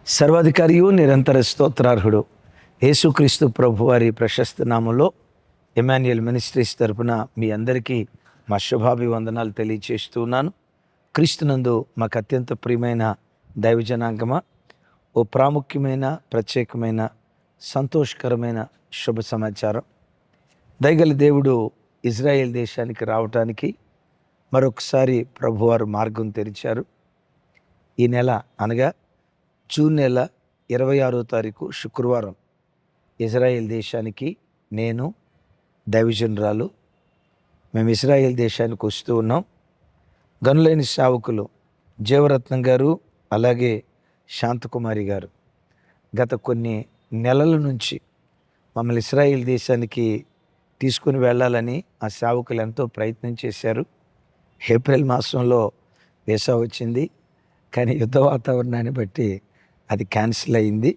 సర్వాధికారియు నిరంతర స్తోత్రార్హుడు యేసుక్రీస్తు ప్రభు వారి ప్రశస్త నామంలో ఎమాన్యుయల్ మినిస్ట్రీస్ తరపున మీ అందరికీ మా శుభాభివందనాలు తెలియచేస్తున్నాను. క్రీస్తునందు మాకు అత్యంత ప్రియమైన దైవజనాంగమా, ఓ ప్రాముఖ్యమైన ప్రత్యేకమైన సంతోషకరమైన శుభ సమాచారం. దయగల దేవుడు ఇజ్రాయెల్ దేశానికి రావటానికి మరొకసారి ప్రభువారు మార్గం తెరిచారు. ఈ నెల అనగా జూన్ నెల 26వ తారీఖు శుక్రవారం ఇజ్రాయెల్ దేశానికి నేను, దైవజనురాలు, మేము ఇజ్రాయెల్ దేశానికి వస్తూ ఉన్నాం. గనులైన సేవకులు జీవరత్నం గారు, అలాగే శాంతకుమారి గారు గత కొన్ని నెలల నుంచి మమ్మల్ని ఇజ్రాయెల్ దేశానికి తీసుకుని వెళ్ళాలని ఆ సేవకులు ఎంతో ప్రయత్నం చేశారు. ఏప్రిల్ మాసంలో వీసా వచ్చింది, కానీ యుద్ధ వాతావరణాన్ని బట్టి అది క్యాన్సిల్ అయింది.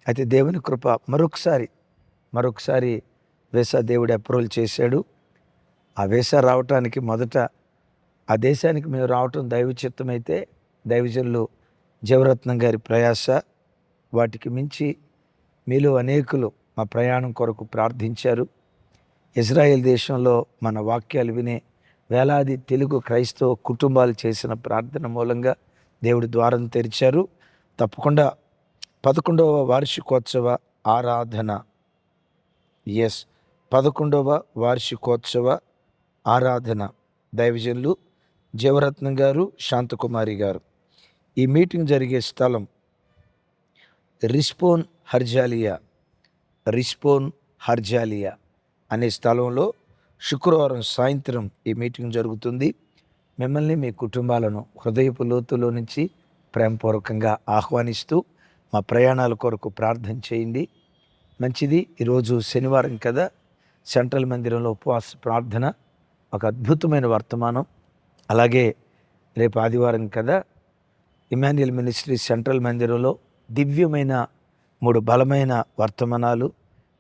అయితే దేవుని కృప మరొకసారి వీసా దేవుడు అప్రూవల్ చేశాడు. ఆ వీసా రావటానికి మొదట ఆ దేశానికి మేము రావటం దైవ చిత్తమైతే, దైవజనులు జీవరత్నం గారి ప్రయాస, వాటికి మించి మీలో అనేకులు మా ప్రయాణం కొరకు ప్రార్థించారు. ఇజ్రాయెల్ దేశంలో మన వాక్యాలు వినే వేలాది తెలుగు క్రైస్తవ కుటుంబాలు చేసిన ప్రార్థన మూలంగా దేవుడి ద్వారం తెరిచారు. తప్పకుండా 11వ వార్షికోత్సవ ఆరాధన, 11వ వార్షికోత్సవ ఆరాధన దైవజనులు జీవరత్నం గారు, శాంతకుమారి గారు. ఈ మీటింగ్ జరిగే స్థలం రిస్పోన్ హర్జాలియా అనే స్థలంలో శుక్రవారం సాయంత్రం ఈ మీటింగ్ జరుగుతుంది. మిమ్మల్ని, మీ కుటుంబాలను హృదయపు లోతులో నుంచి ప్రేమపూర్వకంగా ఆహ్వానిస్తూ మా ప్రయాణాల కొరకు ప్రార్థన చేయండి. మంచిది. ఈరోజు శనివారం కదా, సెంట్రల్ మందిరంలో ఉపవాస ప్రార్థన, ఒక అద్భుతమైన వర్తమానం. అలాగే రేపు ఆదివారం కదా, ఎమాన్యుయల్ మినిస్ట్రీ సెంట్రల్ మందిరంలో దివ్యమైన 3 బలమైన వర్తమానాలు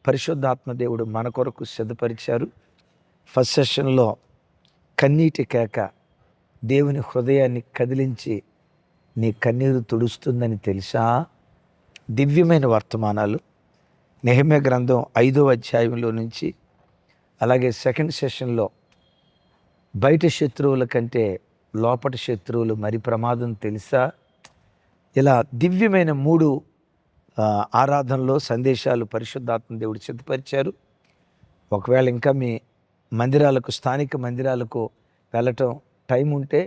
పరిశుద్ధాత్మ దేవుడు మన కొరకు సిద్ధపరిచారు. ఫస్ట్ సెషన్లో కన్నీటి కేక దేవుని హృదయాన్ని కదిలించి నీ కన్నీరు తుడుస్తుందని తెలుసా? దివ్యమైన వర్తమానాలు నెహెమ్యా గ్రంథం 5వ అధ్యాయంలో నుంచి. అలాగే సెకండ్ సెషన్లో బయట శత్రువుల కంటే లోపటి శత్రువులు మరి ప్రమాదం తెలుసా? ఇలా దివ్యమైన 3 ఆరాధనలో సందేశాలు పరిశుద్ధాత్మ దేవుడు సిద్ధపరిచారు. ఒకవేళ ఇంకా మీ మందిరాలకు, స్థానిక మందిరాలకు వెళ్ళటం టైం ఉంటే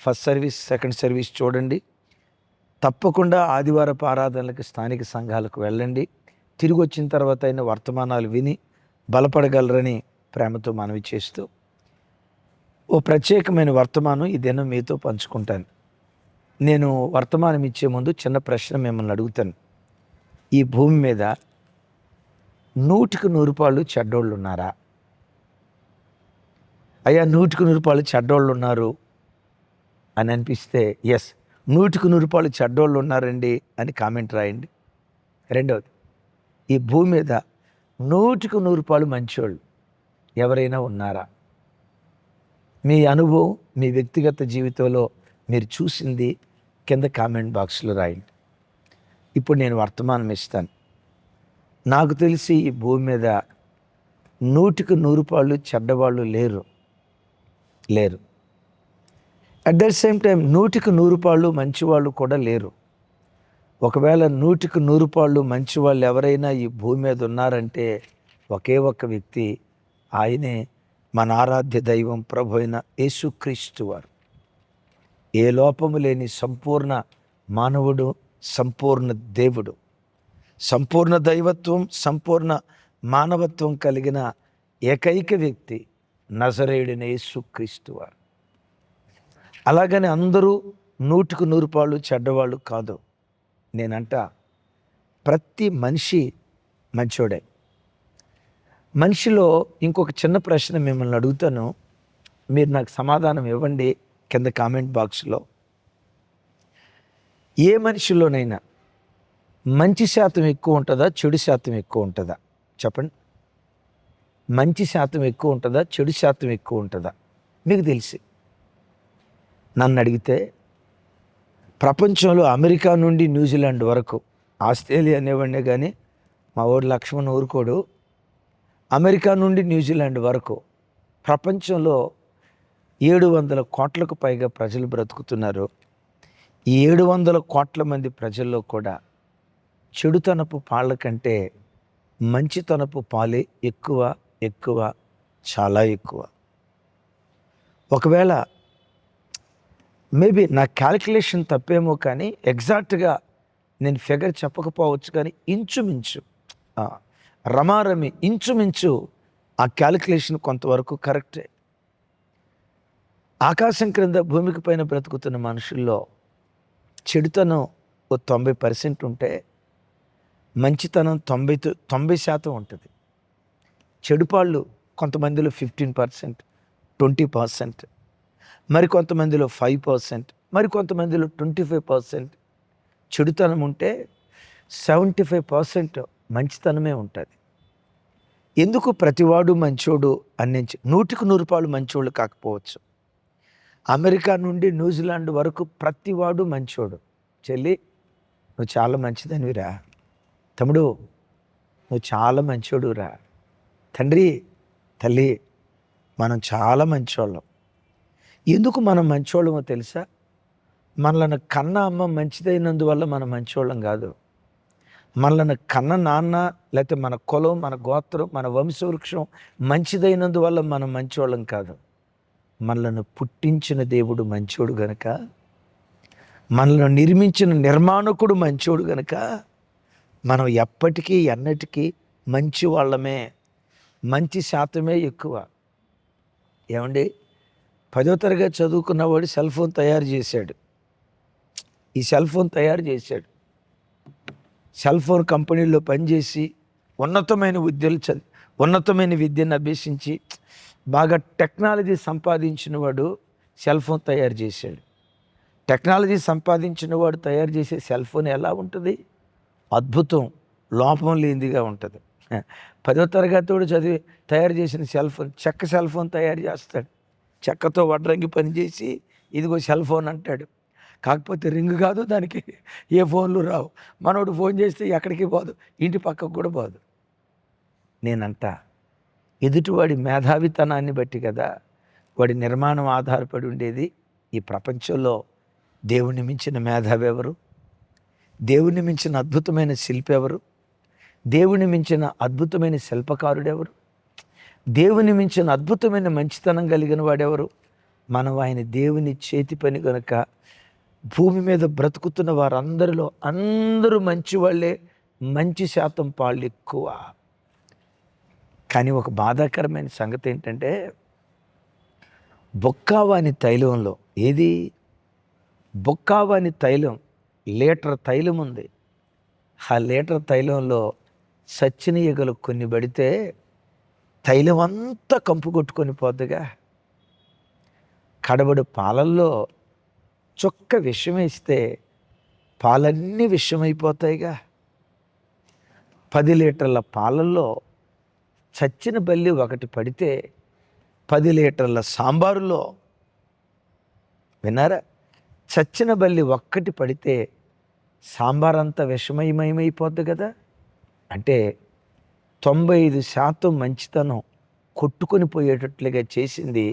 ఫస్ట్ సర్వీస్, సెకండ్ సర్వీస్ చూడండి. తప్పకుండా ఆదివారపు ఆరాధనలకు స్థానిక సంఘాలకు వెళ్ళండి. తిరిగి వచ్చిన తర్వాత అయిన వర్తమానాలు విని బలపడగలరని ప్రేమతో మనవి చేస్తూ, ఓ ప్రత్యేకమైన వర్తమానం ఈ దినం మీతో పంచుకుంటాను. నేను వర్తమానం ఇచ్చే ముందు చిన్న ప్రశ్న మిమ్మల్ని అడుగుతాను. ఈ భూమి మీద 100కి 100 పాళ్ళు చెడ్డోళ్ళు ఉన్నారా? అయ్యా 100కి 100 పాళ్ళు చెడ్డోళ్ళు ఉన్నారు అని అనిపిస్తే ఎస్, 100కి 100 పాళ్ళు చెడ్డోళ్ళు ఉన్నారండి అని కామెంట్ రాయండి. రెండవది, ఈ భూమి మీద 100కి 100 పాళ్ళు మంచోళ్ళు ఎవరైనా ఉన్నారా? మీ అనుభవం, మీ వ్యక్తిగత జీవితంలో మీరు చూసింది కింద కామెంట్ బాక్స్లో రాయండి. ఇప్పుడు నేను వర్తమానం ఇస్తాను. నాకు తెలిసి ఈ భూమి మీద 100కి 100 పాళ్ళు చెడ్డవాళ్ళు లేరు. అట్ ద సేమ్ టైం 100కి 100 పాళ్ళు మంచివాళ్ళు కూడా లేరు. ఒకవేళ 100కి 100 పాళ్ళు మంచివాళ్ళు ఎవరైనా ఈ భూమి మీద ఉన్నారంటే ఒకే ఒక్క వ్యక్తి, ఆయనే మన ఆరాధ్య దైవం ప్రభు అయిన యేసుక్రీస్తు వారు. ఏ లోపము లేని సంపూర్ణ మానవుడు, సంపూర్ణ దేవుడు, సంపూర్ణ దైవత్వం, సంపూర్ణ మానవత్వం కలిగిన ఏకైక వ్యక్తి నజరేయుడైన యేసుక్రీస్తు వారు. అలాగని అందరూ 100కి 100 పాళ్ళు చెడ్డవాళ్ళు కాదు. నేనంట ప్రతి మనిషి మంచోడే. మనిషిలో ఇంకొక చిన్న ప్రశ్న మిమ్మల్ని అడుగుతాను, మీరు నాకు సమాధానం ఇవ్వండి కింద కామెంట్ బాక్స్లో. ఏ మనిషిలోనైనా మంచి శాతం ఎక్కువ ఉంటుందా, చెడు శాతం ఎక్కువ ఉంటుందా? చెప్పండి. మంచి శాతం ఎక్కువ ఉంటుందా, చెడు శాతం ఎక్కువ ఉంటుందా? మీకు తెలిసి నన్ను అడిగితే ప్రపంచంలో అమెరికా నుండి న్యూజిలాండ్ వరకు, ఆస్ట్రేలియా అనేవాడినే కానీ మా ఊరు లక్ష్మణ్ ఊరుకోడు. అమెరికా నుండి న్యూజిలాండ్ వరకు ప్రపంచంలో 700 కోట్లకు పైగా ప్రజలు బ్రతుకుతున్నారు. ఈ 700 కోట్ల మంది ప్రజల్లో కూడా చెడుతనపు పాళ్ళ కంటే మంచితనపు పాలే ఎక్కువ ఎక్కువ చాలా ఎక్కువ. ఒకవేళ మేబీ నా క్యాలిక్యులేషన్ తప్పేమో కానీ ఎగ్జాక్ట్గా నేను ఫిగర్ చెప్పకపోవచ్చు, కానీ ఇంచుమించు రమారమి ఇంచుమించు ఆ క్యాలిక్యులేషన్ కొంతవరకు కరెక్టే. ఆకాశం క్రింద భూమికి పైన బ్రతుకుతున్న మనుషుల్లో చెడుతనం ఓ 90% ఉంటే మంచితనం 90% ఉంటుంది. చెడుపాళ్ళు కొంతమందిలో 15%, 20%, మరి కొంతమందిలో 5%, మరి కొంతమందిలో 25%. చెడుతనం ఉంటే 75% మంచితనమే ఉంటుంది. ఎందుకు ప్రతివాడు మంచోడు అని 100% మంచోళ్ళు కాకపోవచ్చు. అమెరికా నుండి న్యూజిలాండ్ వరకు ప్రతివాడు మంచోడు. చెల్లి, నువ్వు చాలా మంచిదనివిరా. తమ్ముడు, నువ్వు చాలా మంచోడురా. తండ్రి, తల్లి, మనం చాలా మంచోళ్ళం. ఎందుకు మనం మంచోళ్ళమో తెలుసా? మనల్ని కన్న అమ్మ మంచిదైనందువల్ల మనం మంచోళ్ళం కాదు. మనల్ని కన్న నాన్న, లేకపోతే మన కులం, మన గోత్రం, మన వంశవృక్షం మంచిదైనందువల్ల మనం మంచోళ్ళం కాదు. మనల్ని పుట్టించిన దేవుడు మంచోడు గనక, మనల్ని నిర్మించిన నిర్మాణకుడు మంచోడు గనక మనం ఎప్పటికీ ఎన్నటికీ మంచి వాళ్ళమే. మంచి శాతమే ఎక్కువ. ఏమండి, 10వ తరగతి చదువుకున్నవాడు సెల్ ఫోన్ తయారు చేశాడు. ఈ సెల్ ఫోన్ తయారు చేశాడు. సెల్ ఫోన్ కంపెనీలో పనిచేసి ఉన్నతమైన విద్యను అభ్యసించి బాగా టెక్నాలజీ సంపాదించిన వాడు సెల్ ఫోన్ తయారు చేశాడు. టెక్నాలజీ సంపాదించిన వాడు తయారు చేసే సెల్ ఫోన్ ఎలా ఉంటుంది? అద్భుతం, లోపం లేనిదిగా ఉంటుంది. 10వ తరగతి చదివి తయారు చేసిన చెక్క సెల్ ఫోన్ తయారు చేస్తాడు. చెక్కతో వడ్రంగి పనిచేసి ఇదిగో సెల్ ఫోన్ అంటాడు. కాకపోతే రింగ్ కాదు, దానికి ఏ ఫోన్లు రావు. మనోడు ఫోన్ చేస్తే ఎక్కడికి పోదు, ఇంటి పక్కకు కూడా పోదు. నేనంట ఎదుటివాడి మేధావితనాన్ని బట్టి కదా వాడి నిర్మాణం ఆధారపడి ఉండేది. ఈ ప్రపంచంలో దేవుని మించిన మేధావి ఎవరు? దేవుని మించిన అద్భుతమైన శిల్పి ఎవరు? దేవుని మించిన అద్భుతమైన శిల్పకారుడెవరు? దేవుని మించిన అద్భుతమైన మంచితనం కలిగిన వాడెవరు? మనం ఆయన దేవుని చేతి పని కనుక భూమి మీద బ్రతుకుతున్న వారందరిలో అందరూ మంచి వాళ్ళే, మంచి శాతం పాళ్ళు ఎక్కువ. కానీ ఒక బాధాకరమైన సంగతి ఏంటంటే, బొక్కావాని తైలంలో బొక్కావాని తైలం, లీటర్ తైలం ఉంది. ఆ లీటర్ తైలంలో సచ్చిన ఈగలు కొన్ని పడితే తైలం అంతా కంపు కొట్టుకొని పోద్దిగా. కడబడి పాలల్లో చొక్క విషం వేస్తే పాలన్నీ విషమైపోతాయిగా. 10 లీటర్ల పాలల్లో చచ్చిన బల్లి ఒకటి పడితే 10 లీటర్ల సాంబారులో, విన్నారా, చచ్చిన బల్లి ఒక్కటి పడితే సాంబార్ అంతా విషమయమైపోద్ది కదా. అంటే 95% మంచితనం కొట్టుకొని పోయేటట్లుగా చేసింది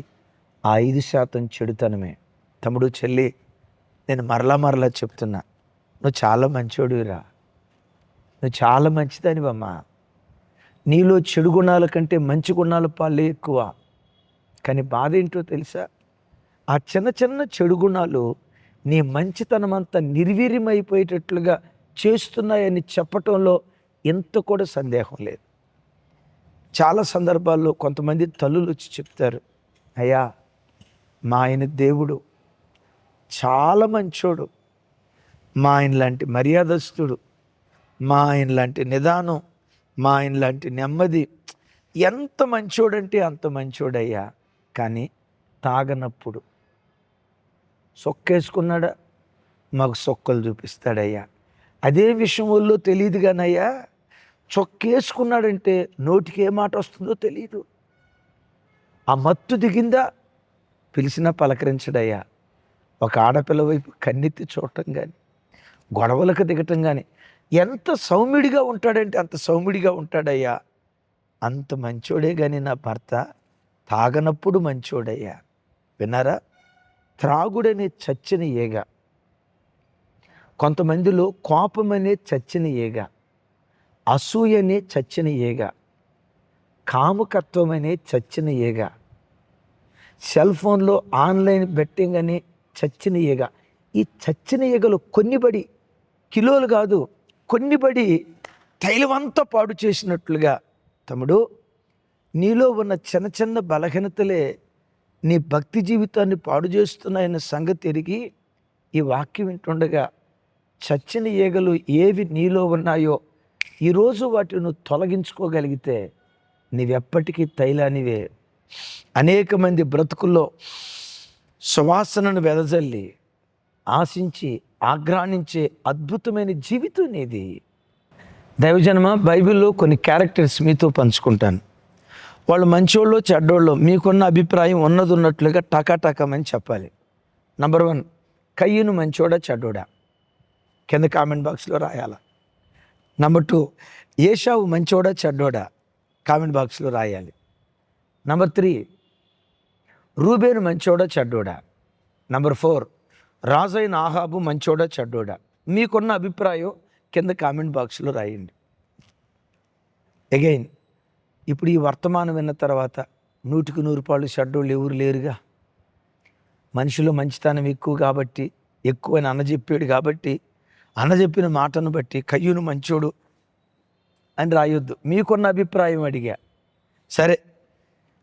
ఆ 5% చెడుతనమే. తమ్ముడు, చెల్లి, నేను మరలా చెప్తున్నా, నువ్వు చాలా మంచోడివిరా. నువ్వు చాలా మంచిదానివమ్మా. నీలో చెడు గుణాల కంటే మంచి గుణాల పాలే ఎక్కువ. కానీ బాధ ఏంటో తెలుసా? ఆ చిన్న చెడు గుణాలు నీ మంచితనం అంతా నిర్వీర్యమైపోయేటట్లుగా చేస్తున్నాయని చెప్పటంలో ఎంత కూడా సందేహం లేదు. చాలా సందర్భాల్లో కొంతమంది తల్లులు వచ్చి చెప్తారు, అయ్యా, మా ఆయన దేవుడు చాలా మంచోడు, మా ఆయన లాంటి మర్యాదస్తుడు, మా ఆయన లాంటి నిదానం, మా ఆయన లాంటి నెమ్మది, ఎంత మంచోడంటే అంత మంచోడయ్యా. కానీ తాగనప్పుడు సొక్కేసుకున్నాడా, మాకు సొక్కలు చూపిస్తాడయ్యా. అదే విషయం వాళ్ళు తెలియదు కానయ్యా, చొక్కేసుకున్నాడంటే నోటికి ఏ మాట వస్తుందో తెలియదు. ఆ మత్తు దిగిందా, పిలిచినా పలకరించడయ్యా. ఒక ఆడపిల్ల వైపు కన్నెత్తి చూడటం కానీ, గొడవలకు దిగటం కానీ, ఎంత సౌమ్యుడిగా ఉంటాడంటే అంత సౌమ్యుడిగా ఉంటాడయ్యా. అంత మంచోడే కానీ నా భర్త తాగనప్పుడు మంచోడయ్యా. విన్నారా? త్రాగుడనే చచ్చిన ఈగ, కొంతమందిలో కోపమనే చచ్చిన ఈగ, అసూయనే చచ్చిన ఈగ, కాముకత్వం అనే చచ్చిన ఈగ, సెల్ ఫోన్లో ఆన్లైన్ బెట్టింగ్ అని చచ్చిన ఈగ. ఈ చచ్చిన ఈగలు కొన్నిబడి, కిలోలు కాదు, కొన్నిబడి తైలమంతా పాడు చేసినట్లుగా తమ్ముడు, నీలో ఉన్న చిన్న చిన్న బలహీనతలే నీ భక్తి జీవితాన్ని పాడు చేస్తున్నాయన్న సంగతి ఎరిగి ఈ వాక్యం వింటుండగా చచ్చిన ఈగలు ఏవి నీలో ఉన్నాయో ఈరోజు వాటిని నువ్వు తొలగించుకోగలిగితే నీవెప్పటికీ తైలానివే. అనేక మంది బ్రతుకుల్లో సువాసనను వెదజల్లి ఆశించి ఆగ్రానించే అద్భుతమైన జీవితం నీది. దైవజనమ, బైబిల్లో కొన్ని క్యారెక్టర్స్ మీతో పంచుకుంటాను. వాళ్ళు మంచోళ్ళు చెడ్డోళ్ళు మీకున్న అభిప్రాయం ఉన్నది ఉన్నట్లుగా టకాటకమని చెప్పాలి. నంబర్ 1, కయ్యూను మంచోడా చెడ్డోడా? కింద కామెంట్ బాక్స్లో రాయాల. నంబర్ 2, ఏశావు మంచోడా చెడ్డోడా? కామెంట్ బాక్స్లో రాయాలి. నంబర్ 3, రూబేను మంచోడా చెడ్డోడా? నంబర్ 4, రాజైన ఆహాబు మంచోడా చెడ్డోడా? మీకున్న అభిప్రాయం కింద కామెంట్ బాక్స్లో రాయండి. అగైన్, ఇప్పుడు ఈ వర్తమానం విన్న తర్వాత 100కి 100 పాళ్ళు చెడ్డోళ్ళు ఎవరు లేరుగా. మనిషిలో మంచితనం ఎక్కువ కాబట్టి, ఎక్కువని అన్నజెప్పాడు కాబట్టి, అన్నజెప్పిన మాటను బట్టి కయ్యూను మంచోడు అని రాయొద్దు. మీకున్న అభిప్రాయం అడిగా. సరే,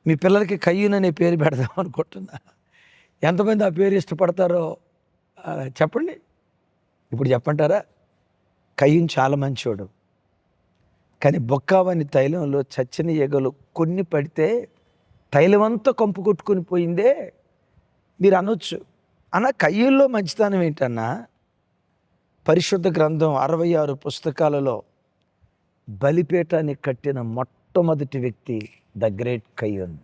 మీ పిల్లలకి కయ్యూను అనే పేరు పెడదాం అనుకుంటున్నా. ఎంతమంది ఆ పేరు ఇష్టపడతారో చెప్పండి. ఇప్పుడు చెప్పంటారా? కయ్యూను చాలా మంచోడు, కానీ బొక్కావని తైలంలో చచ్చిన ఈగలు కొన్ని పడితే తైలమంతా కంపు కొట్టుకొని పోయిందే. మీరు అనొచ్చు, అన్న కయ్యూల్లో మంచితనం ఏంటన్నా? పరిశుద్ధ గ్రంథం 66 పుస్తకాలలో బలిపీఠాన్ని కట్టిన మొట్టమొదటి వ్యక్తి ద గ్రేట్ కయ్యూన్.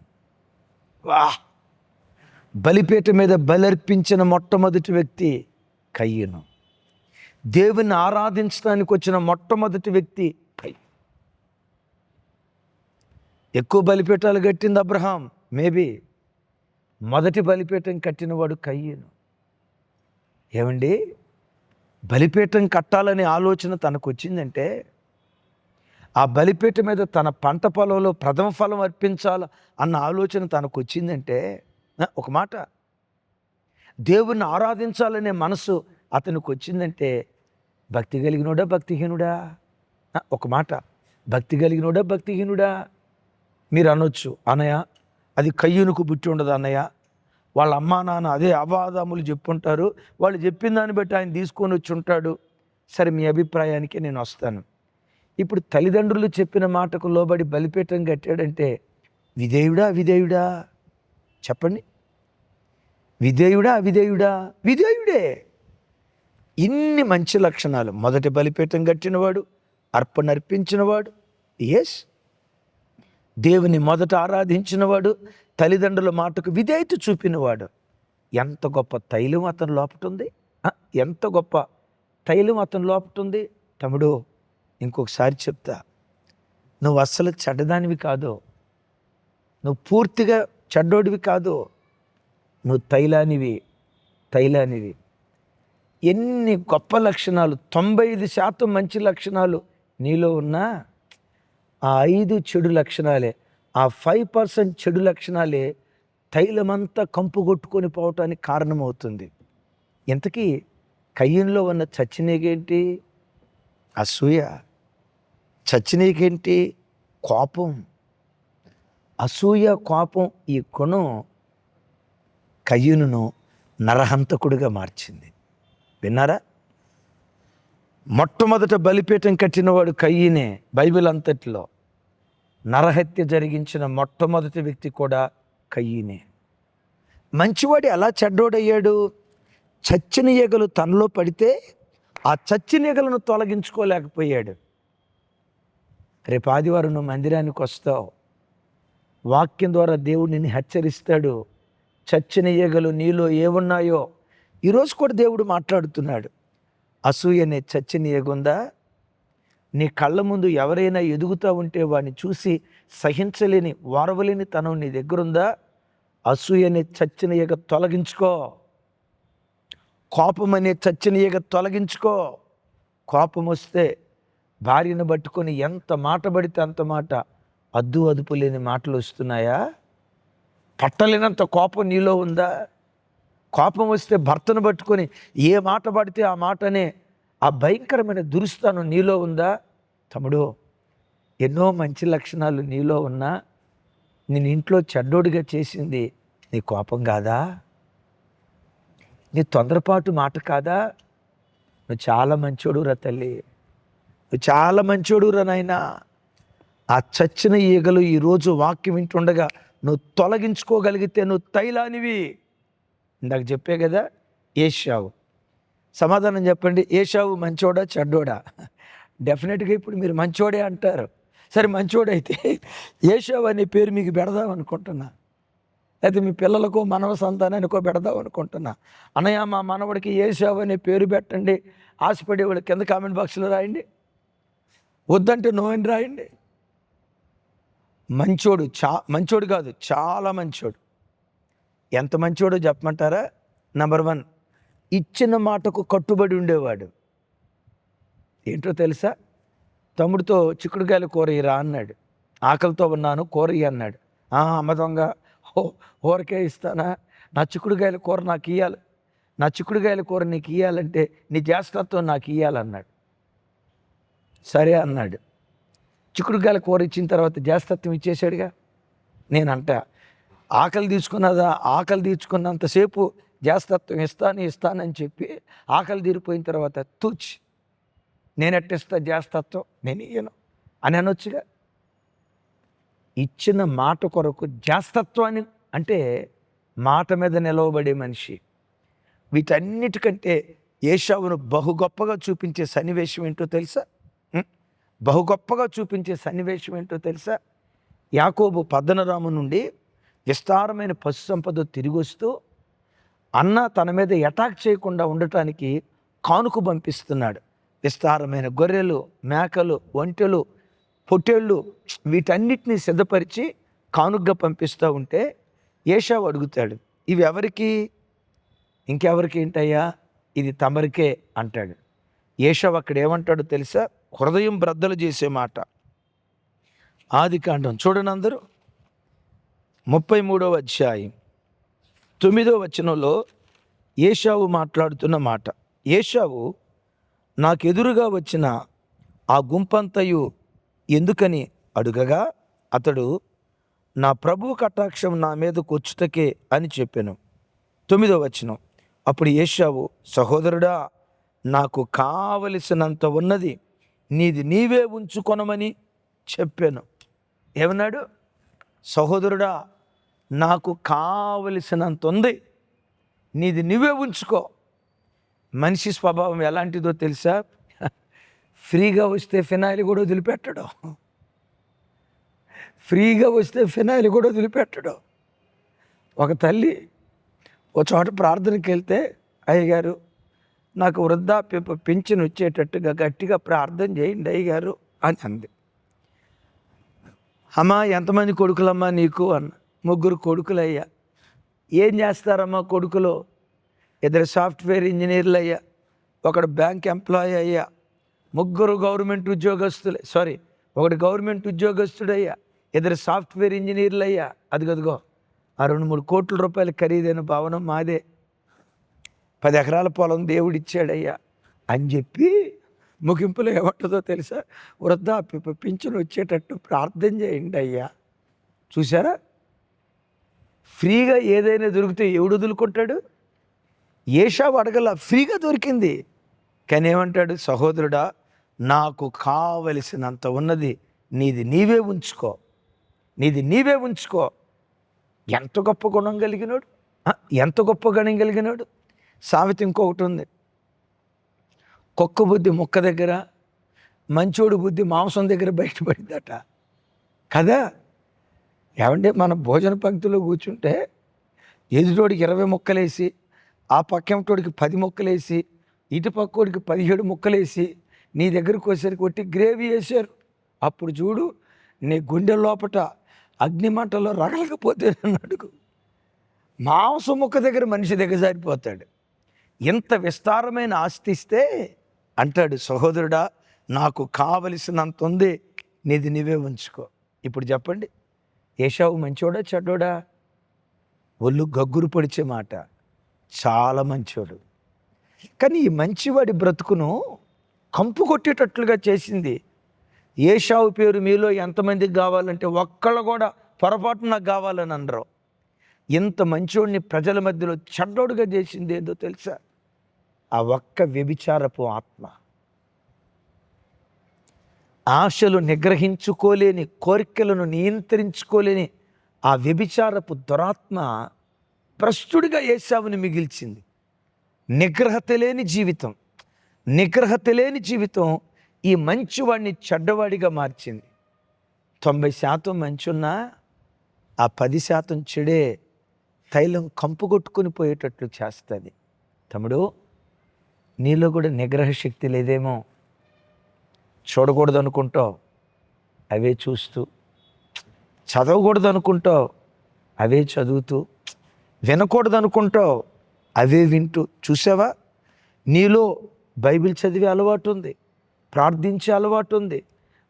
బలిపీఠ మీద బలర్పించిన మొట్టమొదటి వ్యక్తి కయ్యూను. దేవుని ఆరాధించడానికి వచ్చిన మొట్టమొదటి వ్యక్తి కయ్యూను. ఎక్కువ బలిపీఠాలు కట్టింది అబ్రహాం, మేబీ మొదటి బలిపీఠం కట్టినవాడు కయ్యూను. ఏమండి, బలిపీఠం కట్టాలనే ఆలోచన తనకు వచ్చిందంటే ఆ బలిపీఠం మీద తన పంట పొలంలో ప్రథమ ఫలం అర్పించాలి అన్న ఆలోచన తనకు వచ్చిందంటే, ఒక మాట, దేవుణ్ణి ఆరాధించాలనే మనసు అతనికి వచ్చిందంటే భక్తి కలిగినోడా భక్తిహీనుడా? ఒక మాట, భక్తి కలిగినోడా భక్తిహీనుడా? మీరు అనొచ్చు, అన్నయ్య అది కయ్యూనుకు పుట్టి ఉండదు అన్నయ్య, వాళ్ళ అమ్మా నాన్న అదే అవాదములు చెప్పుంటారు, వాళ్ళు చెప్పిన దాన్ని బట్టి ఆయన తీసుకొని వచ్చి ఉంటాడు. సరే, మీ అభిప్రాయానికి నేను వస్తాను. ఇప్పుడు తల్లిదండ్రులు చెప్పిన మాటకు లోబడి బలిపీఠం కట్టాడంటే విధేయుడా అవిధేయుడా? చెప్పండి. విధేయుడా అవిధేయుడా? విధేయుడే. ఇన్ని మంచి లక్షణాలు, మొదటి బలిపీఠం కట్టినవాడు, అర్పణ అర్పించినవాడు, ఎస్, దేవుని మొదట ఆరాధించినవాడు, తల్లిదండ్రుల మాటకు విధేయత చూపినవాడు. ఎంత గొప్ప తైలం అతను లోపటుంది, ఎంత గొప్ప తైలం అతను లోపటుంది. తమ్ముడు, ఇంకొకసారి చెప్తా, నువ్వు అస్సలు చెడ్డదానివి కాదు, నువ్వు పూర్తిగా చెడ్డోడివి కాదు, నువ్వు తైలానివి. తైలానివి. ఎన్ని గొప్ప లక్షణాలు, 95% మంచి లక్షణాలు నీలో ఉన్నా ఆ 5 చెడు లక్షణాలే, ఆ 5% చెడు లక్షణాలే తైలమంతా కంపు కొట్టుకొని పోవటానికి కారణమవుతుంది. ఇంతకీ కయ్యూనులో ఉన్న చచ్చినీగేంటి? అసూయ. చచ్చినీగేంటి? కోపం. అసూయ, కోపం, ఈ గుణం కయ్యూనును నరహంతకుడిగా మార్చింది. విన్నారా? మొట్టమొదట బలిపీఠం కట్టినవాడు కయ్యూనే. బైబిల్ అంతట్లో నరహత్య జరిగించిన మొట్టమొదటి వ్యక్తి కూడా కయ్యూనే. మంచివాడు ఎలా చెడ్డోడయ్యాడు? చచ్చిన ఈగలు తనలో పడితే ఆ చచ్చిన ఈగలను తొలగించుకోలేకపోయాడు. రేపు ఆదివారం నువ్వు మందిరానికి వస్తావు, వాక్యం ద్వారా దేవుడు నిన్ను హెచ్చరిస్తాడు. చచ్చిన ఈగలు నీలో ఏమున్నాయో ఈరోజు కూడా దేవుడు మాట్లాడుతున్నాడు. అసూయ అనే చచ్చిన ఏగుందా? నీ కళ్ళ ముందు ఎవరైనా ఎదుగుతూ ఉంటే వాడిని చూసి సహించలేని ఓర్వలేని తనం నీ దగ్గరుందా? అసూయ అనే చచ్చిన ఈగ తొలగించుకో. కోపం అనే చచ్చిన ఈగ తొలగించుకో. కోపం వస్తే భార్యను పట్టుకొని ఎంత మాట పడితే అంత మాట, అద్దు అదుపు లేని మాటలు వస్తున్నాయా? పట్టలేనంత కోపం నీలో ఉందా? కోపం వస్తే భర్తను పట్టుకొని ఏ మాట పడితే ఆ మాటనే ఆ భయంకరమైన దురుస్తాను నీలో ఉందా? తమ్ముడు, ఎన్నో మంచి లక్షణాలు నీలో ఉన్నా నేను ఇంట్లో చెడ్డోడిగా చేసింది నీ కోపం కాదా? నీ తొందరపాటు మాట కాదా? నువ్వు చాలా మంచోడురా తల్లి, నువ్వు చాలా మంచోడురా నాయనా. ఆ చచ్చిన ఈగలు ఈరోజు వాక్యం వింటుండగా నువ్వు తొలగించుకోగలిగితే నువ్వు తైలానివి. ఇందాక చెప్పే కదా, ఏశావు. సమాధానం చెప్పండి, ఏశావు మంచోడా చెడ్డోడా? డెఫినెట్గా ఇప్పుడు మీరు మంచోడే అంటారు. సరే, మంచోడైతే ఏశావు అనే పేరు మీకు పెడదాం అనుకుంటున్నా, అయితే మీ పిల్లలకు మనవ సంతానానికో పెడదాం అనుకుంటున్నా. అన్నయ్య, మా మనవడికి ఏశావు అనే పేరు పెట్టండి ఆశపడే వాళ్ళు కింద కామెంట్ బాక్స్లో రాయండి. వద్దంటే నో అని రాయండి. మంచోడు, మంచోడు కాదు, చాలా మంచోడు. ఎంత మంచోడో చెప్పమంటారా? నెంబర్ 1, ఇచ్చిన మాటకు కట్టుబడి ఉండేవాడు. ఏంటో తెలుసా? తమ్ముడితో చిక్కుడుకాయల కూర ఇరా అన్నాడు. ఆకలితో ఉన్నాను, కూర ఇయ్యి అన్నాడు. అమ్మ దొంగ, ఊరకే ఇస్తానా? నా చిక్కుడుకాయల కూర నాకు ఇయ్యాలి, నా చిక్కుడుకాయల కూర నీకు ఇయ్యాలంటే నీ జ్యేష్ఠత్వం నాకు ఇయ్యాలన్నాడు. సరే అన్నాడు. చిక్కుడుకాయల కూర ఇచ్చిన తర్వాత జ్యేష్ఠత్వం ఇచ్చేసాడుగా. నేనంట, ఆకలి తీర్చుకున్నంతసేపు జ్యేష్ఠత్వం ఇస్తానని చెప్పి ఆకలి తీరిపోయిన తర్వాత నేనెట్టిస్తా జ్యేష్ఠత్వం, నేను ఇయ్యను అని అనొచ్చుగా. ఇచ్చిన మాట కొరకు జ్యేష్ఠత్వాన్ని, అంటే మాట మీద నిలవబడే మనిషి. వీటన్నిటికంటే ఏశావును బహు గొప్పగా చూపించే సన్నివేశం ఏంటో తెలుసా? బహు గొప్పగా చూపించే సన్నివేశం ఏంటో తెలుసా? యాకోబు పద్దనరాము నుండి విస్తారమైన పశు సంపద తిరిగి వస్తూ అన్న తన మీద అటాక్ చేయకుండా ఉండటానికి కానుక పంపిస్తున్నాడు. విస్తారమైన గొర్రెలు, మేకలు, ఒంటెలు, పొట్టేళ్ళు, వీటన్నిటిని సిద్ధపరిచి కానుకగా పంపిస్తూ ఉంటే ఏశావు అడుగుతాడు, ఇవి ఎవరికి? ఇంకెవరికి ఏంటయ్యా, ఇది తమరికే అంటాడు. ఏశావు అక్కడ ఏమంటాడో తెలుసా? హృదయం బ్రద్దలు చేసే మాట. ఆదికాండం చూడండి అందరూ, 33వ అధ్యాయం 9వ వచనంలో ఏశావు మాట్లాడుతున్న మాట. ఏశావు, నాకెదురుగా వచ్చిన ఆ గుంపంతయు ఎందుకని అడుగగా అతడు, నా ప్రభు కటాక్షం నా మీదకు వచ్చుటకే అని చెప్పాను. 9వ వచనం, అప్పుడు ఏశావు, సహోదరుడా, నాకు కావలసినంత ఉన్నది, నీది నీవే ఉంచుకొనమని చెప్పాను. ఏమన్నాడు? సహోదరుడా, నాకు కావలసినంత ఉంది, నీది నువ్వే ఉంచుకో. మనిషి స్వభావం ఎలాంటిదో తెలుసా? ఫ్రీగా వస్తే ఫినాయిల్ కూడా వదిలిపెట్టడం, ఫ్రీగా వస్తే ఫినాయిల్ కూడా వదిలిపెట్టడం. ఒక తల్లి ఒక చోట ప్రార్థనకి వెళ్తే, అయ్యగారు నాకు వృద్ధాప్య పింఛను వచ్చేటట్టుగా గట్టిగా ప్రార్థన చేయండి అయ్యగారు అని అంది. అమ్మా, ఎంతమంది కొడుకులమ్మా నీకు అన్న. 3 కొడుకులయ్యా. ఏం చేస్తారమ్మా కొడుకులు? 2 సాఫ్ట్వేర్ ఇంజనీర్లు అయ్యా, ఒకడు బ్యాంక్ ఎంప్లాయీ అయ్యా, 3 గవర్నమెంట్ ఉద్యోగస్తులే, ఒకడు గవర్నమెంట్ ఉద్యోగస్తుడయ్యా, 2 సాఫ్ట్వేర్ ఇంజనీర్లు అయ్యా. అదిగదిగో ఆ 2-3 కోట్ల రూపాయల ఖరీదైన భవనం మాదే, 10 ఎకరాల పొలం దేవుడిచ్చాడయ్యా అని చెప్పి ముగింపులో ఏమంటుందో తెలుసా? వృద్ధాప్య పింఛను వచ్చేటట్టు ప్రార్థన చేయండి అయ్యా. చూసారా? ఫ్రీగా ఏదైనా దొరికితే ఎవడు వదులుకుంటాడు? ఏశావు అడగల, ఫ్రీగా దొరికింది. కానీ ఏమంటాడు? సహోదరుడా, నాకు కావలసినంత ఉన్నది, నీది నీవే ఉంచుకో, నీది నీవే ఉంచుకో. ఎంత గొప్ప గుణం కలిగినాడు, ఎంత గొప్ప గుణం కలిగినాడు. సామెత ఇంకొకటి ఉంది, కుక్క బుద్ధి ముక్క దగ్గర, మంచోడు బుద్ధి మాంసం దగ్గర బయటపడిందట కదా. ఏమంటే మన భోజన పంక్తిలో కూర్చుంటే ఎదుటోడికి 20 ముక్కలేసి ఆ పక్కెంటోడికి 10 ముక్కలేసి, ఇటు పక్కోడికి 17 ముక్కలేసి, నీ దగ్గరకు వచ్చేసరికి ఒట్టి గ్రేవీ వేశారు. అప్పుడు చూడు, నీ గుండె లోపట అగ్నిమంటలో రగలకపోతే నన్ను అడుగు. మాంసం ముక్క దగ్గర మనిషి దిగజారిపోతాడు. ఇంత విస్తారమైన ఆస్తి ఇస్తే అంటాడు, సహోదరుడా నాకు కావలసినంత ఉంది, నీది నీవే ఉంచుకో. ఇప్పుడు చెప్పండి, ఏశావు మంచోడా చెడ్డోడా? ఒళ్ళు గగ్గురు పొడిచే మాట, చాలా మంచోడు. కానీ ఈ మంచివాడి బ్రతుకును కంపు కొట్టేటట్లుగా చేసింది. ఏశావు పేరు మీలో ఎంతమందికి కావాలంటే ఒక్కళ్ళు కూడా పొరపాటు నాకు కావాలని అనరు. ఇంత మంచోడిని ప్రజల మధ్యలో చెడ్డోడుగా చేసింది ఏందో తెలుసా? ఆ ఒక్క వ్యభిచారపు ఆత్మ. ఆశలు నిగ్రహించుకోలేని, కోరికలను నియంత్రించుకోలేని ఆ వ్యభిచారపు దురాత్మ భ్రష్టుడిగా ఏశావుని మిగిల్చింది. నిగ్రహత లేని జీవితం, నిగ్రహత లేని జీవితం ఈ మంచివాడిని చెడ్డవాడిగా మార్చింది. 90% మంచున్నా ఆ 10% చెడే తైలం కంపు కొట్టుకొని పోయేటట్లు చేస్తుంది. తమ్ముడు, నీలో కూడా నిగ్రహ శక్తి లేదేమో. చూడకూడదు అనుకుంటావు, అవే చూస్తూ. చదవకూడదు అనుకుంటావు, అవే చదువుతూ. వినకూడదు అనుకుంటావు, అవే వింటూ. చూసావా, నీలో బైబిల్ చదివే అలవాటు ఉంది, ప్రార్థించే అలవాటు ఉంది,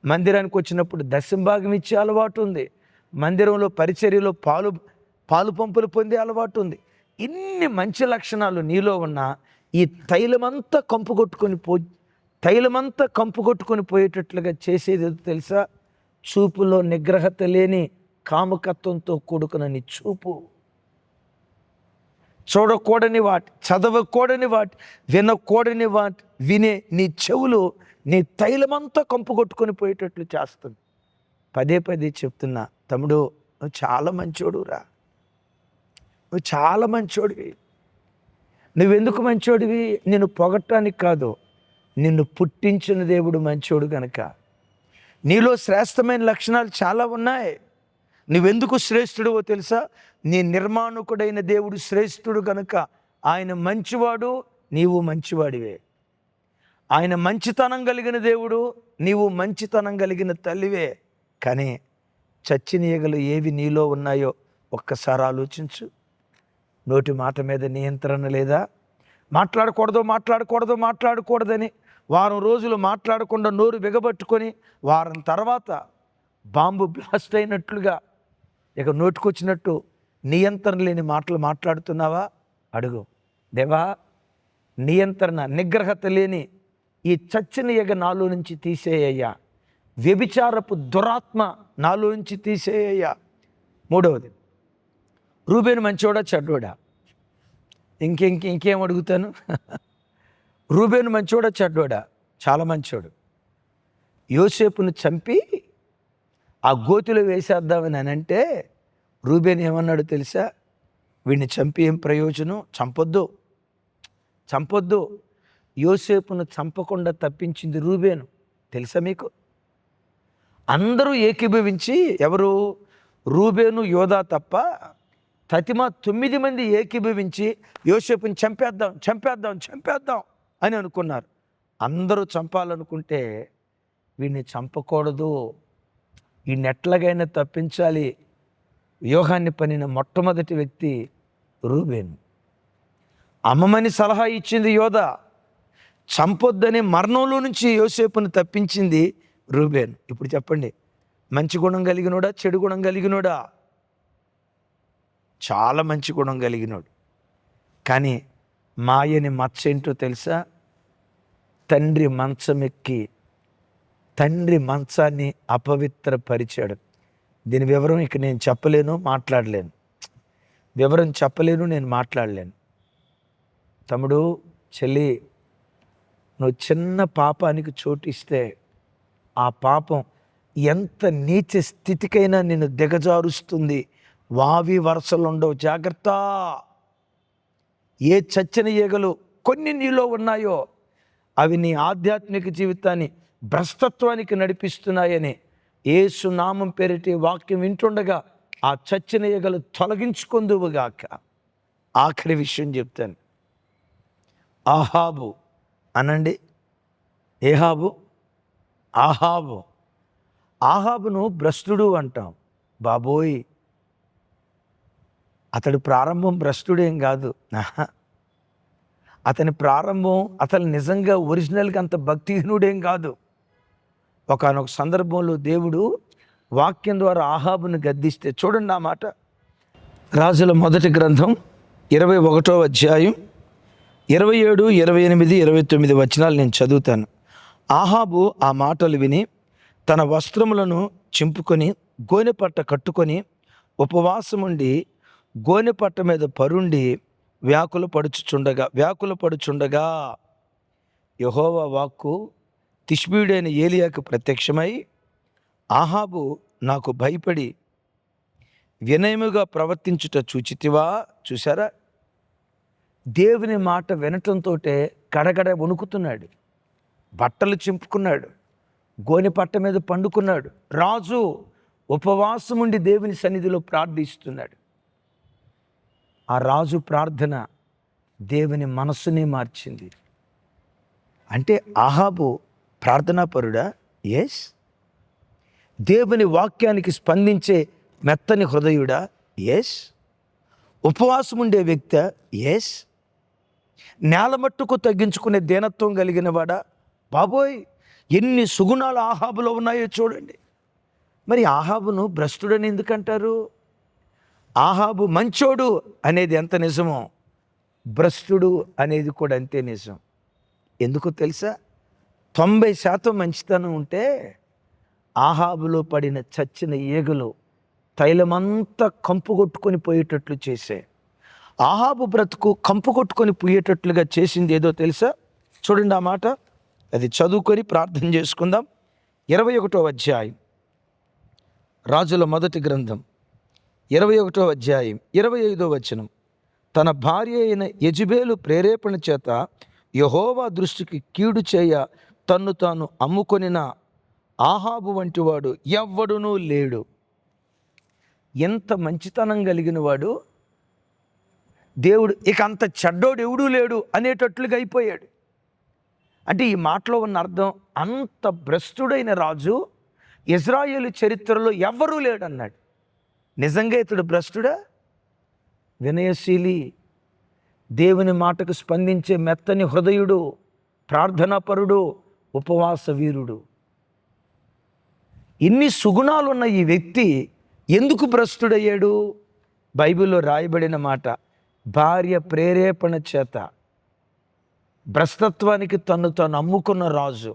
మందిరానికి వచ్చినప్పుడు దశంభాగం ఇచ్చే అలవాటు ఉంది, మందిరంలో పరిచర్యలో పాలు పంపులు పొందే అలవాటు ఉంది. ఇన్ని మంచి లక్షణాలు నీలో ఉన్న ఈ తైలమంతా కంపు కొట్టుకొని పోయేటట్లుగా చేసేది తెలుసా? చూపులో నిగ్రహత లేని కామకత్వంతో కూడుకున్న నీ చూపు. చూడకూడని వాటి, చదవకూడని వాటి, వినకూడని వాటి వినే నీ చెవులు నీ తైలమంతా కంపు కొట్టుకొని పోయేటట్లు చేస్తుంది. పదే పదే చెప్తున్నా, తమ్ముడు నువ్వు చాలా మంచోడురా, నువ్వు చాలా మంచోడివి. నువ్వెందుకు మంచోడివి? నిన్ను పొగట్టానికి కాదు, నిన్ను పుట్టించిన దేవుడు మంచోడు గనక. నీలో శ్రేష్టమైన లక్షణాలు చాలా ఉన్నాయి. నువ్వెందుకు శ్రేష్ఠుడివో తెలుసా? నీ నిర్మాణకుడైన దేవుడు శ్రేష్ఠుడు గనుక ఆయన మంచివాడు, నీవు మంచివాడివే. ఆయన మంచితనం కలిగిన దేవుడు, నీవు మంచితనం కలిగిన తల్లివే. కానీ చచ్చిన ఈగలు ఏవి నీలో ఉన్నాయో ఒక్కసారి ఆలోచించు. నోటి మాట మీద నియంత్రణ లేదా? మాట్లాడకూడదని వారం రోజులు మాట్లాడకుండా నోరు బిగబట్టుకొని వారం తర్వాత బాంబు బ్లాస్ట్ అయినట్లుగా ఇక నోటుకొచ్చినట్టు నియంత్రణ లేని మాటలు మాట్లాడుతున్నావా? అడుగు, దేవా నియంత్రణ, నిగ్రహత లేని ఈ చచ్చిన ఈగ నాలో నుంచి తీసేయ్యా. వ్యభిచారపు దురాత్మ నాలో నుంచి తీసేయ్యా. మూడవది, రూబేను మంచోడా చెడ్డోడా? ఇంకేం అడుగుతాను? రూబేను మంచోడా చెడ్డోడా? చాలా మంచోడు. యోసేపును చంపి ఆ గోతిలో వేసేద్దామని అంటే రూబేను ఏమన్నాడు తెలుసా? వీడిని చంపి ఏం ప్రయోజనం? చంపొద్దు. యోసేపును చంపకుండా తప్పించింది రూబేను. తెలుసా మీకు? అందరూ ఏకీభవించి, ఎవరు? రూబేను, యోధా తప్ప తతిమ 9 మంది ఏకీభవించి యోసేపుని చంపేద్దాం అని అనుకున్నారు. అందరూ చంపాలనుకుంటే వీడిని చంపకూడదు, వీడిని ఎట్లాగైనా తప్పించాలి. వ్యూహాన్ని పనిన మొట్టమొదటి వ్యక్తి రూబేను. అమ్మమని సలహా ఇచ్చింది యోధా. చంపొద్దని మరణంలో నుంచి యోసేపుని తప్పించింది రూబేను. ఇప్పుడు చెప్పండి, మంచి గుణం కలిగినోడా చెడు గుణం కలిగినోడా? చాలా మంచి గుణం కలిగినోడు. కానీ మాయని మచ్చ ఏంటో తెలుసా? తండ్రి మంచమెక్కి తండ్రి మంచాన్ని అపవిత్రపరిచాడు. దీని వివరం ఇక నేను చెప్పలేను, మాట్లాడలేను. తమ్ముడు, చెల్లి, నువ్వు చిన్న పాపానికి చోటిస్తే ఆ పాపం ఎంత నీచ స్థితికైనా నిన్ను దిగజారుస్తుంది. వావి వరసలు ఉండవు, జాగ్రత్త. ఏ చచ్చిన ఈగలు కొన్ని నీలో ఉన్నాయో అవి నీ ఆధ్యాత్మిక జీవితాన్ని భ్రష్టత్వానికి నడిపిస్తున్నాయని యేసు నామం పేరిటి వాక్యం వింటుండగా ఆ చచ్చిన ఈగలు తొలగించుకుందువుగాక. ఆఖరి విషయం చెప్తాను, ఆహాబు అనండి. ఏహాబు, ఆహాబు. ఆహాబును భ్రష్టుడు అంటాం. బాబోయ్, అతడు ప్రారంభం భ్రష్టుడేం కాదు. అతని ప్రారంభం అతను నిజంగా ఒరిజినల్గా అంత భక్తిహీనుడేం కాదు. ఒకానొక సందర్భంలో దేవుడు వాక్యం ద్వారా ఆహాబును గద్దిస్తే చూడండి ఆ మాట. రాజుల మొదటి గ్రంథం 21వ అధ్యాయం 27, 28, 29 వచనాలు నేను చదువుతాను. ఆహాబు ఆ మాటలు విని తన వస్త్రములను చింపుకొని గోనెపట్ట కట్టుకొని ఉపవాసముండి గోనెపట్ట మీద పరుండి వ్యాకుల పడుచుండగా యెహోవా వాక్కు తిష్బీయుడైన ఏలియాకు ప్రత్యక్షమై, ఆహాబు నాకు భయపడి వినయముగా ప్రవర్తించుట చూచితివా. చూసారా, దేవుని మాట వినటంతో గడగడ వణుకుతున్నాడు, బట్టలు చింపుకున్నాడు, గోనెపట్ట మీద పండుకున్నాడు. రాజు ఉపవాసముండి దేవుని సన్నిధిలో ప్రార్థిస్తున్నాడు. ఆ రాజు ప్రార్థన దేవుని మనస్సునే మార్చింది. అంటే ఆహాబు ప్రార్థనాపరుడా? ఎస్. దేవుని వాక్యానికి స్పందించే మెత్తని హృదయుడా? ఎస్. ఉపవాసం ఉండే వ్యక్తి? ఎస్. నేల మట్టుకు తగ్గించుకునే దీనత్వం కలిగిన వాడా? బాబోయ్, ఎన్ని సుగుణాలు ఆహాబులో ఉన్నాయో చూడండి. మరి ఆహాబును భ్రష్టుడని ఎందుకంటారు? ఆహాబు మంచోడు అనేది ఎంత నిజమో భ్రష్టుడు అనేది కూడా అంతే నిజం. ఎందుకో తెలుసా? 90% మంచితనం ఉంటే ఆహాబులో పడిన చచ్చిన ఈగలు తైలమంతా కంపు కొట్టుకొని పోయేటట్లు చేసే. ఆహాబు బ్రతుకు కంపు కొట్టుకొని పోయేటట్లుగా చేసింది ఏదో తెలుసా? చూడండి ఆ మాట. అది చదువుకొని ప్రార్థన చేసుకుందాం. 21వ అధ్యాయం, రాజుల మొదటి గ్రంథం 21వ అధ్యాయం 25వ వచనం. తన భార్య అయిన యెజెబెలు ప్రేరేపణ చేత యెహోవా దృష్టికి కీడు చేయ తన్ను తాను అమ్ముకొనిన ఆహాబు వంటి వాడు ఎవ్వడునూ లేడు. ఎంత మంచితనం కలిగిన వాడు, దేవుడు ఇక అంత చెడ్డోడు ఎవడూ లేడు అనేటట్లుగా అయిపోయాడు. అంటే ఈ మాటలో ఉన్న అర్థం, అంత భ్రష్టుడైన రాజు ఇజ్రాయేలు చరిత్రలో ఎవ్వరూ లేడన్నాడు. నిజంగా ఇతడు భ్రష్టుడా? వినయశీలి, దేవుని మాటకు స్పందించే మెత్తని హృదయుడు, ప్రార్థనాపరుడు, ఉపవాస వీరుడు. ఇన్ని సుగుణాలున్న ఈ వ్యక్తి ఎందుకు భ్రష్టుడయ్యాడు? బైబిల్లో రాయబడిన మాట, భార్య ప్రేరేపణ చేత భ్రష్టత్వానికి తను తాను అమ్ముకున్న రాజు.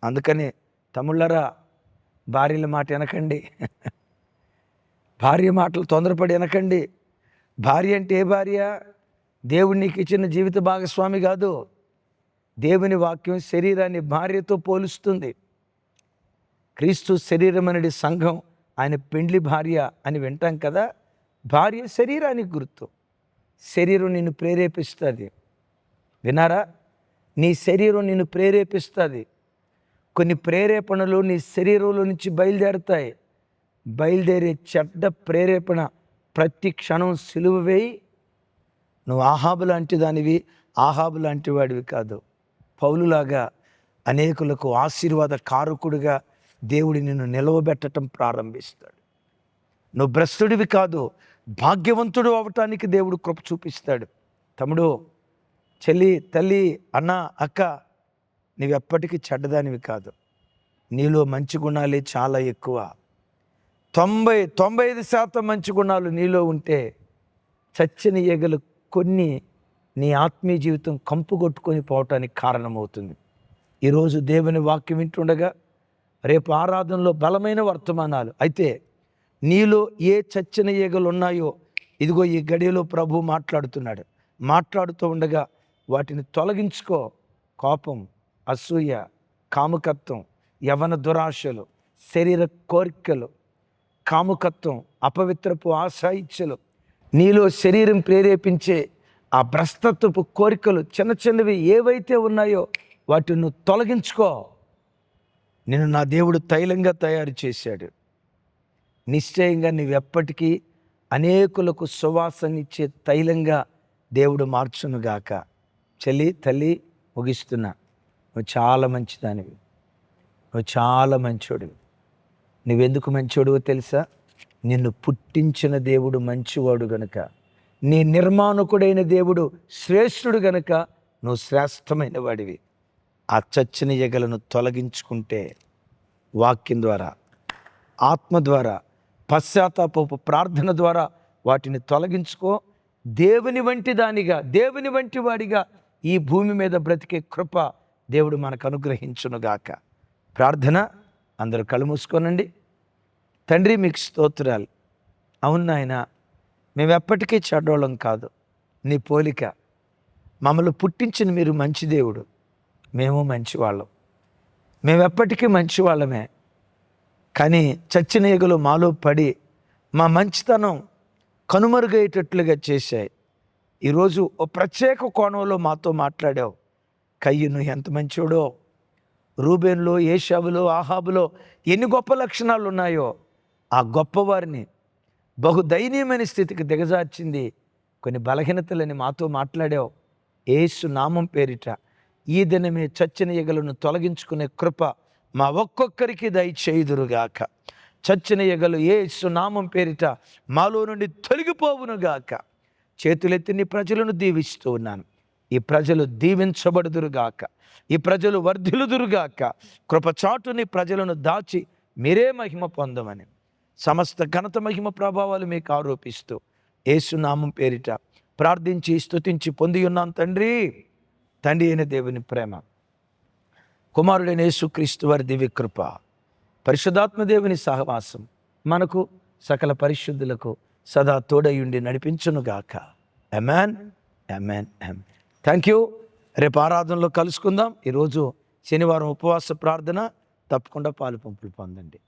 అందుకని తమ్ముళ్ళరా, భార్యల మాట వినకండి. భార్య మాటలు తొందరపడి వినకండి. భార్య అంటే ఏ భార్య? దేవుడు నీకు ఇచ్చిన జీవిత భాగస్వామి కాదు. దేవుని వాక్యం శరీరాన్ని భార్యతో పోలుస్తుంది. క్రీస్తు శరీరం అనేది సంఘం, ఆయన పెండ్లి భార్య అని వింటాం కదా. భార్య శరీరానికి గుర్తు. శరీరం నిన్ను ప్రేరేపిస్తుంది. వినారా? నీ శరీరం నిన్ను ప్రేరేపిస్తుంది. కొన్ని ప్రేరేపణలు నీ శరీరంలో నుంచి బయలుదేరుతాయి. బయలుదేరే చెడ్డ ప్రేరేపణ ప్రతి క్షణం సిలువ వేయి. నువ్వు ఆహాబు లాంటి దానివి, ఆహాబు లాంటి వాడివి కాదు. పౌలులాగా అనేకులకు ఆశీర్వాద కారకుడిగా దేవుడు నిన్ను నిలవబెట్టడం ప్రారంభిస్తాడు. నువ్వు భ్రష్టుడివి కాదు, భాగ్యవంతుడు అవటానికి దేవుడు కృప చూపిస్తాడు. తమ్ముడు, చెల్లి, తల్లి, అన్న, అక్క, నీవెప్పటికీ చెడ్డదానివి కాదు. నీలో మంచి గుణాలే చాలా ఎక్కువ. 95% మంచి గుణాలు నీలో ఉంటే చచ్చిన ఈగలు కొన్ని నీ ఆత్మీయ జీవితం కంపు కొట్టుకొని పోవటానికి కారణమవుతుంది. ఈరోజు దేవుని వాక్యం వింటుండగా రేపు ఆరాధనలో బలమైన వర్తమానాలు. అయితే నీలో ఏ చచ్చిన ఈగలు ఉన్నాయో ఇదిగో ఈ గడియలో ప్రభు మాట్లాడుతున్నాడు. మాట్లాడుతూ ఉండగా వాటిని తొలగించుకో. కోపం, అసూయ, కాముకత్వం, యవ్వన దురాశలు, శరీర కోరికలు, కాముకత్వం, అపవిత్రపు ఆశాయిచ్చలు, నీలో శరీరం ప్రేరేపించే ఆ భ్రష్టత్వపు కోరికలు, చిన్న చిన్నవి ఏవైతే ఉన్నాయో వాటిని నువ్వు తొలగించుకో. నిన్ను నా దేవుడు తైలంగా తయారు చేశాడు. నిశ్చయంగా నువ్వెప్పటికీ అనేకులకు సువాసనిచ్చే తైలంగా దేవుడు మార్చునుగాక. చెల్లి, తల్లి, ముగిస్తున్నా. నువ్వు చాలా మంచిదానివి, నువ్వు చాలా మంచోడివి. నువ్వెందుకు మంచోడివో తెలుసా? నిన్ను పుట్టించిన దేవుడు మంచివాడు గనుక, నీ నిర్మాణకుడైన దేవుడు శ్రేష్ఠుడు గనుక నువ్వు శ్రేష్టమైన వాడివి. ఆ చచ్చిన ఎగలను తొలగించుకుంటే వాక్యం ద్వారా, ఆత్మ ద్వారా, పశ్చాత్తాపపు ప్రార్థన ద్వారా వాటిని తొలగించుకో. దేవుని వంటి దానిగా, దేవుని వంటి వాడిగా ఈ భూమి మీద బ్రతికే కృప దేవుడు మనకు అనుగ్రహించునుగాక. ప్రార్థన. అందరూ కళ్ళు మూసుకోనండి. తండ్రి, మీకు స్తోత్రాలు. అవును నాయన, మేము ఎప్పటికీ చెడ్డోళ్ళం కాదు, నీ పోలిక. మమ్మల్ని పుట్టించిన మీరు మంచి దేవుడు, మేము మంచివాళ్ళం. మేము ఎప్పటికీ మంచివాళ్ళమే. కానీ చచ్చిన ఎగలు మాలో పడి మా మంచితనం కనుమరుగయ్యేటట్లుగా చేశాయి. ఈరోజు ఓ ప్రత్యేక కోణంలో మాతో మాట్లాడావు. కయ్యూను ఎంత మంచోడో, రూబేన్లో, ఏశావులో, ఆహాబులో ఎన్ని గొప్ప లక్షణాలు ఉన్నాయో ఆ గొప్పవారిని బహు దయనీయమైన స్థితికి దిగజార్చింది కొన్ని బలహీనతలని మాతో మాట్లాడావు. యేసు నామం పేరిట ఈ దినమే చచ్చిన ఎగలను తొలగించుకునే కృప మా ఒక్కొక్కరికి దయచేయుదురుగాక. చచ్చిన ఎగలు యేసు నామం పేరిట మాలో నుండి తొలగిపోవునుగాక. చేతులెత్తి నీ ప్రజలను దీవిస్తూ ఉన్నాను. ఈ ప్రజలు దీవించబడుదురుగాక, ఈ ప్రజలు వర్ధిల్లుదురుగాక. కృపచాటుని ప్రజలను దాచి మీరే మహిమ పొందమని సమస్త ఘనత, మహిమ, ప్రభావాలు మీకు ఆరోపిస్తూ యేసు నామం పేరిట ప్రార్థించి స్తుతించి పొంది ఉన్నాను తండ్రి. తండ్రి అయిన దేవుని ప్రేమ, కుమారుడైన యేసుక్రీస్తు వారి దివ్యకృప, పరిశుద్ధాత్మ దేవుని సహవాసం మనకు సకల పరిశుద్ధులకు సదా తోడయుండి నడిపించునుగాక. ఆమేన్, ఆమేన్, ఆమేన్. Thank you. రేపు ఆరాధనలో కలుసుకుందాం. ఈరోజు శనివారం ఉపవాస ప్రార్థన. తప్పకుండా పాలు పంపులు పొందండి.